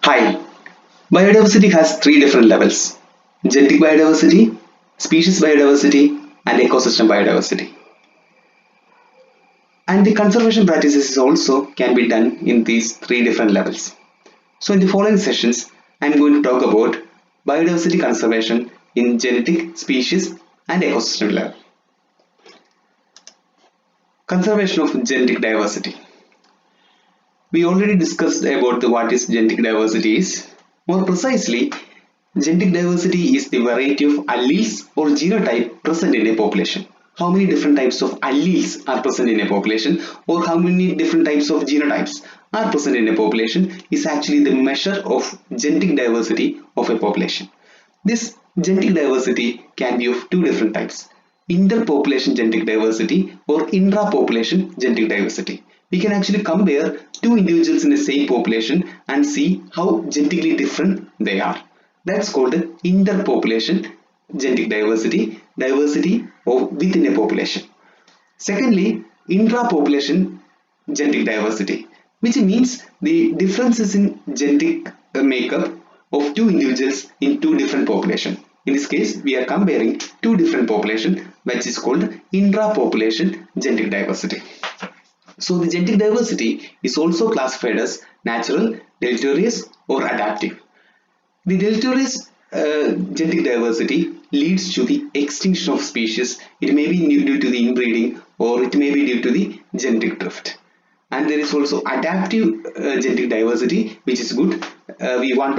Hi, biodiversity has three different levels: genetic biodiversity, species biodiversity, and ecosystem biodiversity. And the conservation practices also can be done in these three different levels. So, in the following sessions, I am going to talk about biodiversity conservation in genetic, species, and ecosystem level. Conservation of genetic diversity. We already discussed about what is genetic diversity is. More precisely, genetic diversity is the variety of alleles or genotype present in a population. How many different types of alleles are present in a population, or how many different types of genotypes are present in a population is actually the measure of genetic diversity of a population. This genetic diversity can be of two different types: interpopulation genetic diversity or intra-population genetic diversity. We can actually compare two individuals in the same population and see how genetically different they are. That's called interpopulation genetic diversity, diversity of within a population. Secondly, intra-population genetic diversity, which means the differences in genetic makeup of two individuals in two different populations. In this case, we are comparing two different populations, which is called intra-population genetic diversity. So the genetic diversity is also classified as natural, deleterious, or adaptive. The deleterious genetic diversity leads to the extinction of species. It may be due to the inbreeding or it may be due to the genetic drift. And there is also adaptive genetic diversity, which is good. We want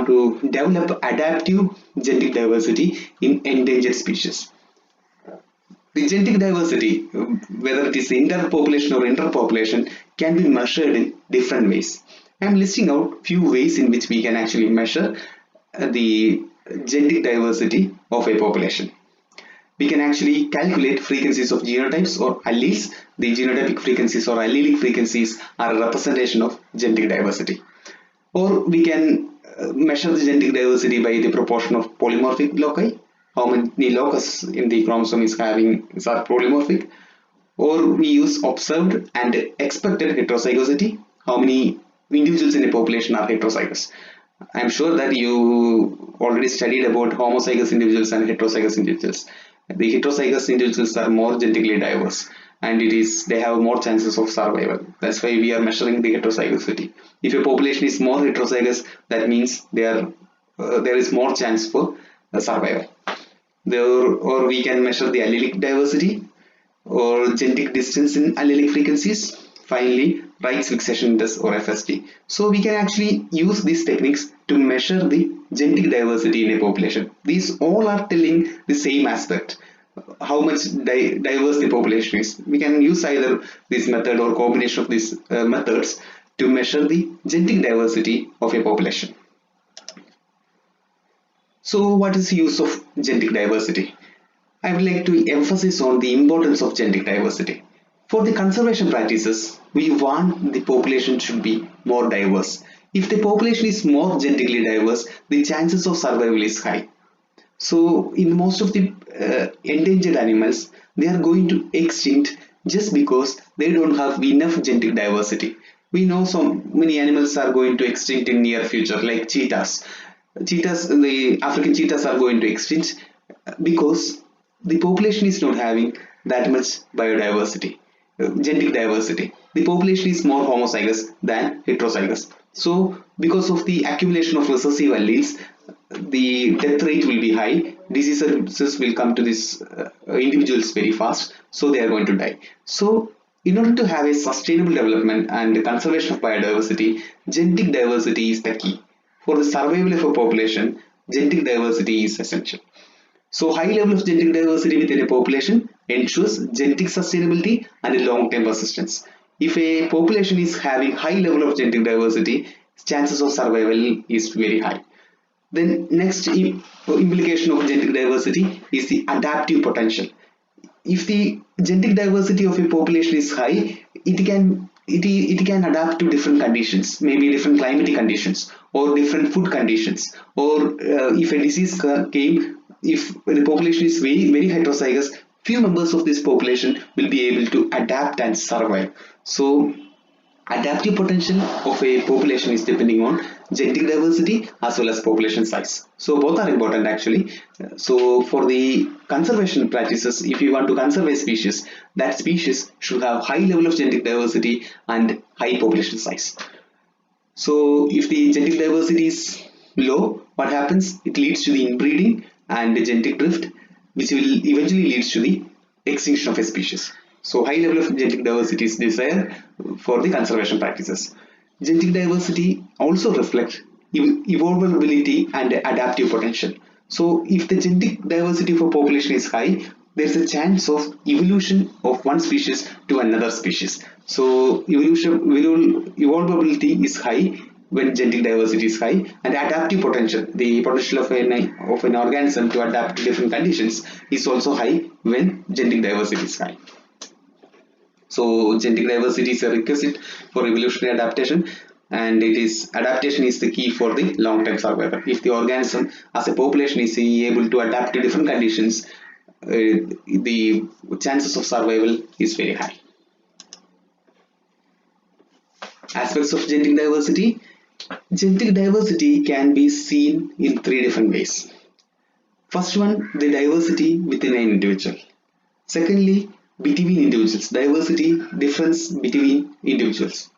to develop adaptive genetic diversity in endangered species. The genetic diversity, whether it is interpopulation or interpopulation, can be measured in different ways. I am listing out few ways in which we can actually measure the genetic diversity of a population. We can actually calculate frequencies of genotypes or alleles. The genotypic frequencies or allelic frequencies are a representation of genetic diversity. Or we can measure the genetic diversity by the proportion of polymorphic loci, how many locus in the chromosome are polymorphic. Or we use observed and expected heterozygosity, how many individuals in a population are heterozygous. I'm sure that you already studied about homozygous individuals and heterozygous individuals. The heterozygous individuals are more genetically diverse and they have more chances of survival. That's why we are measuring the heterozygosity. If a population is more heterozygous, that means there is more chance for survival. Or we can measure the allelic diversity or genetic distance in allelic frequencies. Finally, Reich's fixation index or FSD. So we can actually use these techniques to measure the genetic diversity in a population. These all are telling the same aspect, how much diverse the population is. We can use either this method or combination of these methods to measure the genetic diversity of a population. So what is the use of genetic diversity? I would like to emphasize on the importance of genetic diversity. For the conservation practices, we want the population should be more diverse. If the population is more genetically diverse, the chances of survival is high. So in most of the endangered animals, they are going to extinct just because they don't have enough genetic diversity. We know so many animals are going to extinct in near future, like cheetahs. The African cheetahs are going to extinct because the population is not having that much biodiversity, genetic diversity. The population is more homozygous than heterozygous. So because of the accumulation of recessive alleles, the death rate will be high. Diseases will come to these individuals very fast, so they are going to die. So in order to have a sustainable development and conservation of biodiversity, genetic diversity is the key. For the survival of a population, genetic diversity is essential. So high level of genetic diversity within a population ensures genetic sustainability and long-term persistence. If a population is having high level of genetic diversity, chances of survival is very high. Then next implication of genetic diversity is the adaptive potential. If the genetic diversity of a population is high, it can adapt to different conditions, maybe different climatic conditions or different food conditions, or if a disease came, if the population is very heterozygous, few members of this population will be able to adapt and survive. So adaptive potential of a population is depending on genetic diversity as well as population size. So both are important actually. So for the conservation practices, if you want to conserve a species, that species should have high level of genetic diversity and high population size. So if the genetic diversity is low, what happens? It leads to the inbreeding and the genetic drift, which will eventually leads to the extinction of a species. So high level of genetic diversity is desired for the conservation practices. Genetic diversity also reflects evolvability and adaptive potential. So if the genetic diversity for population is high, there is a chance of evolution of one species to another species. So evolvability is high when genetic diversity is high, and adaptive potential, the potential of an organism to adapt to different conditions, is also high when genetic diversity is high. So genetic diversity is a requisite for evolutionary adaptation, and adaptation is the key for the long-term survival. If the organism as a population is able to adapt to different conditions, the chances of survival is very high. Aspects of genetic diversity. Genetic diversity can be seen in three different ways. First one, the diversity within an individual. Secondly, between individuals, diversity difference between individuals,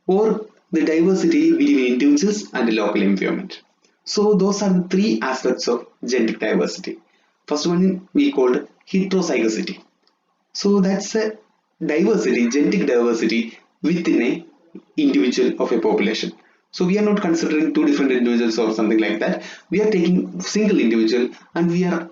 or the diversity between individuals and the local environment. So those are the three aspects of genetic diversity. First one we called heterozygosity. So that's a diversity, genetic diversity within a individual of a population. So we are not considering two different individuals or something like that. We are taking single individual and we are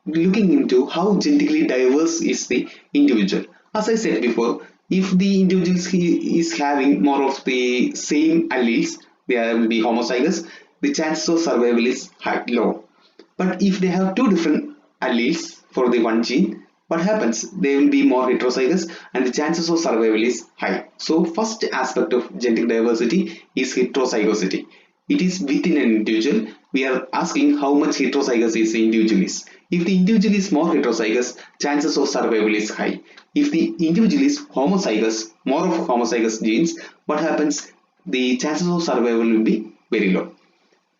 looking into how genetically diverse is the individual. As I said before, if the individual is having more of the same alleles, they will be homozygous, the chances of survival is low. But if they have two different alleles for the one gene, what happens? They will be more heterozygous and the chances of survival is high. So first aspect of genetic diversity is heterozygosity. It is within an individual. We are asking how much heterozygous is the individual is. If the individual is more heterozygous, chances of survival is high. If the individual is homozygous, more of homozygous genes, what happens? The chances of survival will be very low.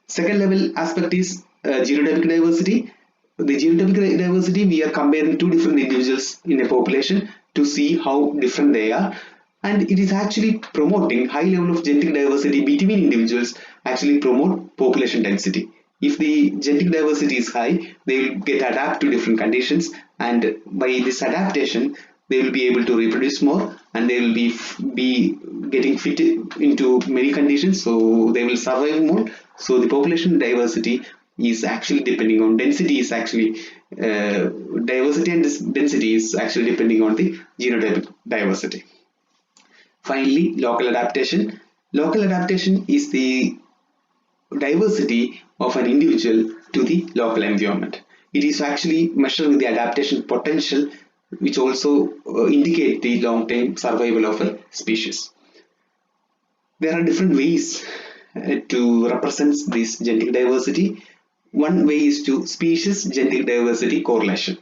Second level aspect is genotypic diversity. The genotypic diversity, we are comparing two different individuals in a population to see how different they are, and it is actually promoting high level of genetic diversity between individuals, actually promote population density. If the genetic diversity is high, they will get adapt to different conditions, and by this adaptation they will be able to reproduce more, and they will be getting fit into many conditions, so they will survive more. So the population diversity is actually depending on density, is actually diversity and this density is actually depending on the genotypic diversity. Finally, local adaptation. Local adaptation is the diversity of an individual to the local environment. It is actually measured with the adaptation potential, which also indicate the long-term survival of a species. There are different ways to represent this genetic diversity. One way is to species genetic diversity correlation.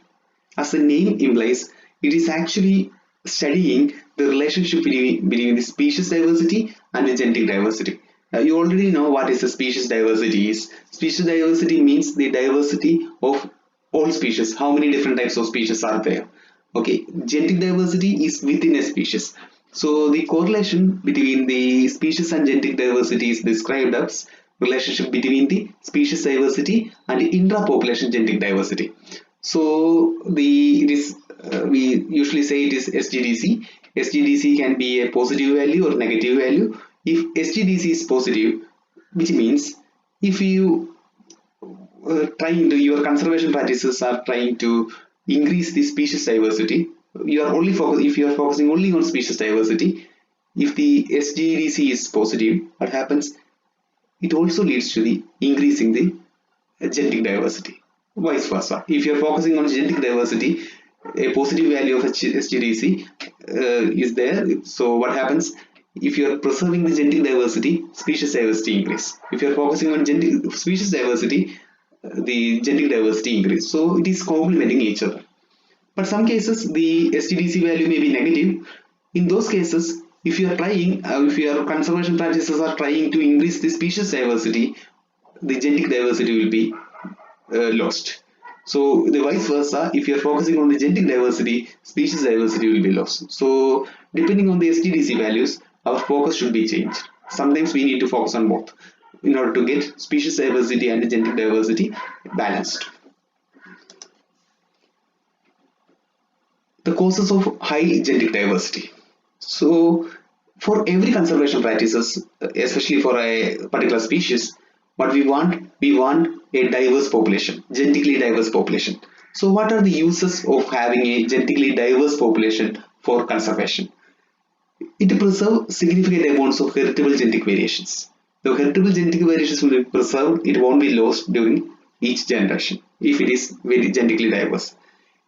As the name implies, it is actually studying the relationship between the species diversity and the genetic diversity. You already know what is the species diversity is. Species diversity means the diversity of all species. How many different types of species are there? Okay, genetic diversity is within a species. So the correlation between the species and genetic diversity is described as relationship between the species diversity and intra-population genetic diversity. So we usually say it is SGDC. SGDC can be a positive value or negative value. If SGDC is positive, which means if you your conservation practices are trying to increase the species diversity, if you are focusing only on species diversity, if the SGDC is positive, what happens? It also leads to the increasing the genetic diversity. Vice versa. If you are focusing on genetic diversity, a positive value of SGDC is there. So what happens? If you are preserving the genetic diversity, species diversity increase. If you are focusing on genetic species diversity, the genetic diversity increase. So it is complementing each other. But some cases the SGDC value may be negative. In those cases, if your conservation practices are trying to increase the species diversity, the genetic diversity will be lost. So the vice versa, if you are focusing on the genetic diversity, species diversity will be lost. So depending on the SDDC values, our focus should be changed. Sometimes we need to focus on both in order to get species diversity and genetic diversity balanced. The causes of high genetic diversity. So for every conservation practices, especially for a particular species, what we want a diverse population, genetically diverse population. So what are the uses of having a genetically diverse population for conservation? It preserves significant amounts of heritable genetic variations. The heritable genetic variations will be preserved, it won't be lost during each generation if it is very genetically diverse.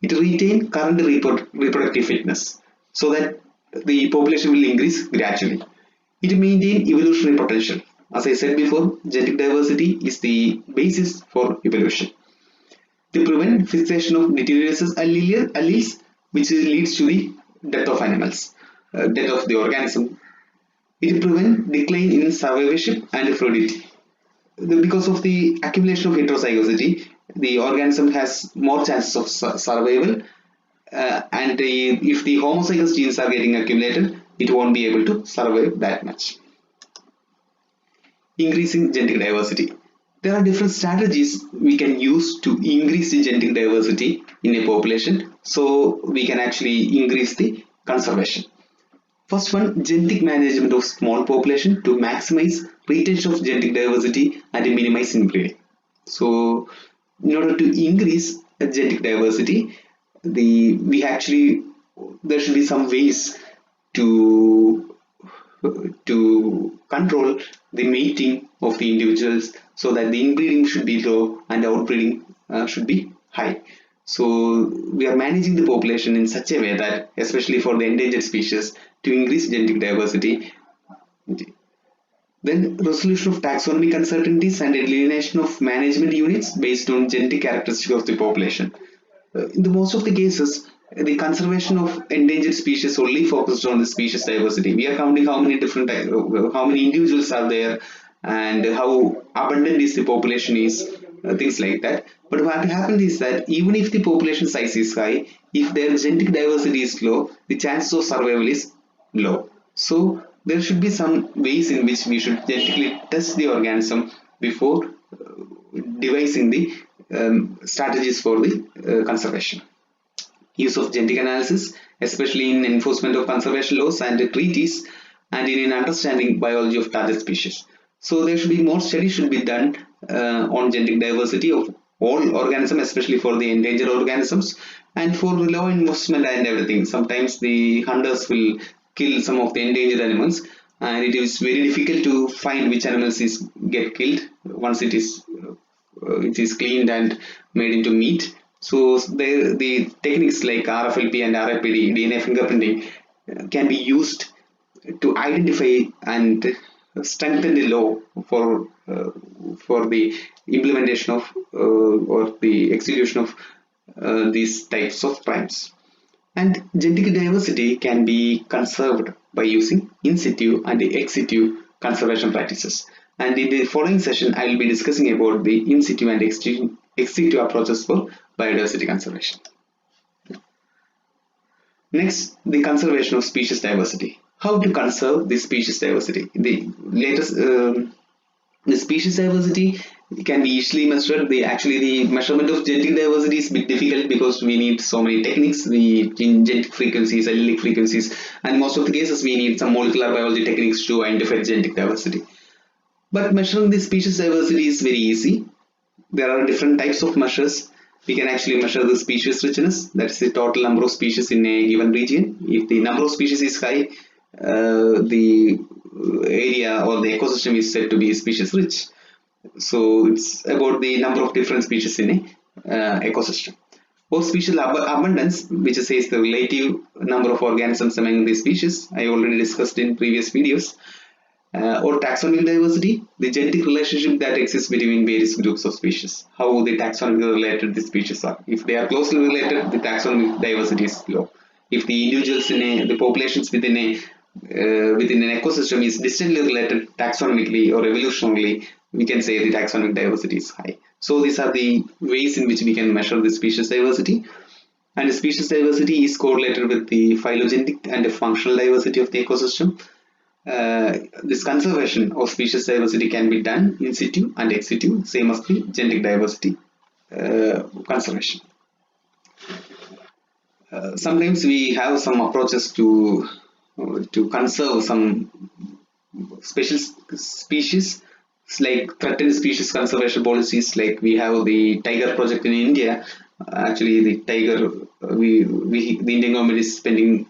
It retains current reproductive fitness so that the population will increase gradually. It maintains evolutionary potential. As I said before, genetic diversity is the basis for evolution. They prevent fixation of deleterious alleles, which leads to the death of animals, death of the organism. It prevents decline in survivorship and fluidity. Because of the accumulation of heterozygosity, the organism has more chances of survival, and if the homozygous genes are getting accumulated, it won't be able to survive that much. Increasing genetic diversity. There are different strategies we can use to increase the genetic diversity in a population, so we can actually increase the conservation. First one, genetic management of small population to maximize retention of genetic diversity and minimize inbreeding. So in order to increase genetic diversity, there should be some ways to control the mating of the individuals so that the inbreeding should be low and outbreeding should be high. So we are managing the population in such a way that, especially for the endangered species, to increase genetic diversity. Then resolution of taxonomic uncertainties and delineation of management units based on genetic characteristics of the population. In the most of the cases, the conservation of endangered species only focused on the species diversity. We are counting how many how many individuals are there, and how abundant is the population is, things like that. But what happens is that even if the population size is high, if their genetic diversity is low, the chances of survival is low. So there should be some ways in which we should genetically test the organism before devising the strategies for the conservation. Use of genetic analysis, especially in enforcement of conservation laws and treaties, and in understanding biology of target species. So there should be more studies should be done on genetic diversity of all organisms, especially for the endangered organisms, and for the law enforcement and everything. Sometimes the hunters will kill some of the endangered animals, and it is very difficult to find which animals get killed once it is cleaned and made into meat. So the techniques like RFLP and RFPD, DNA fingerprinting, can be used to identify and strengthen the law for the implementation of or the execution of these types of crimes. And genetic diversity can be conserved by using in situ and ex situ conservation practices. And in the following session, I will be discussing about the in situ and ex situ approaches for biodiversity conservation. Next, the conservation of species diversity. How to conserve the species diversity? The species diversity can be easily measured. The measurement of genetic diversity is a bit difficult because we need so many techniques, in genetic frequencies, allelic frequencies, and most of the cases we need some molecular biology techniques to identify genetic diversity. But measuring the species diversity is very easy. There are different types of measures. We can actually measure the species richness, that's the total number of species in a given region. If the number of species is high, the area or the ecosystem is said to be species rich. So it's about the number of different species in a ecosystem. Or species abundance, which says the relative number of organisms among the species, I already discussed in previous videos. Or taxonomic diversity, the genetic relationship that exists between various groups of species, how the taxonomically related the species are. If they are closely related, the taxonomic diversity is low. If the individuals in the populations within a within an ecosystem is distantly related taxonomically or evolutionarily, we can say the taxonomic diversity is high. So these are the ways in which we can measure the species diversity. And the species diversity is correlated with the phylogenetic and the functional diversity of the ecosystem. This conservation of species diversity can be done in situ and ex situ, same as the genetic diversity conservation. Sometimes we have some approaches to conserve some special species, like threatened species conservation policies. Like we have the tiger project in India. Actually the tiger, the Indian government is spending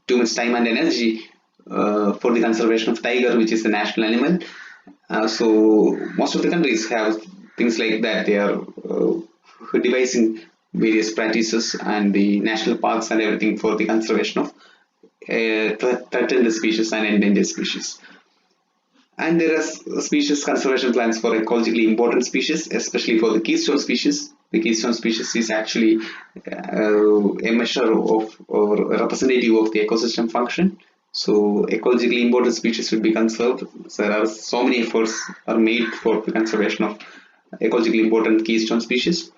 too much time and energy for the conservation of tiger, which is a national animal. So most of the countries have things like that. They are devising various practices and the national parks and everything for the conservation of threatened species and endangered species. And there are species conservation plans for ecologically important species, especially for the keystone species. The keystone species is actually a measure of or a representative of the ecosystem function. So ecologically important species should be conserved. So there are so many efforts are made for the conservation of ecologically important keystone species.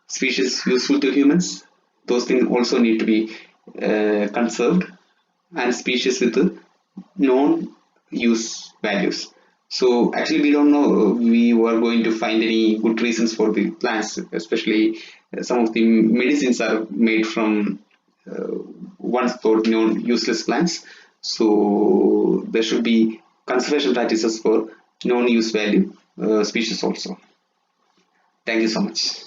Species useful to humans, those things also need to be conserved, and species with known use values. So actually we don't know, we were going to find any good reasons for the plants, especially some of the medicines are made from once thought known useless plants. So there should be conservation practices for known use value species also. Thank you so much.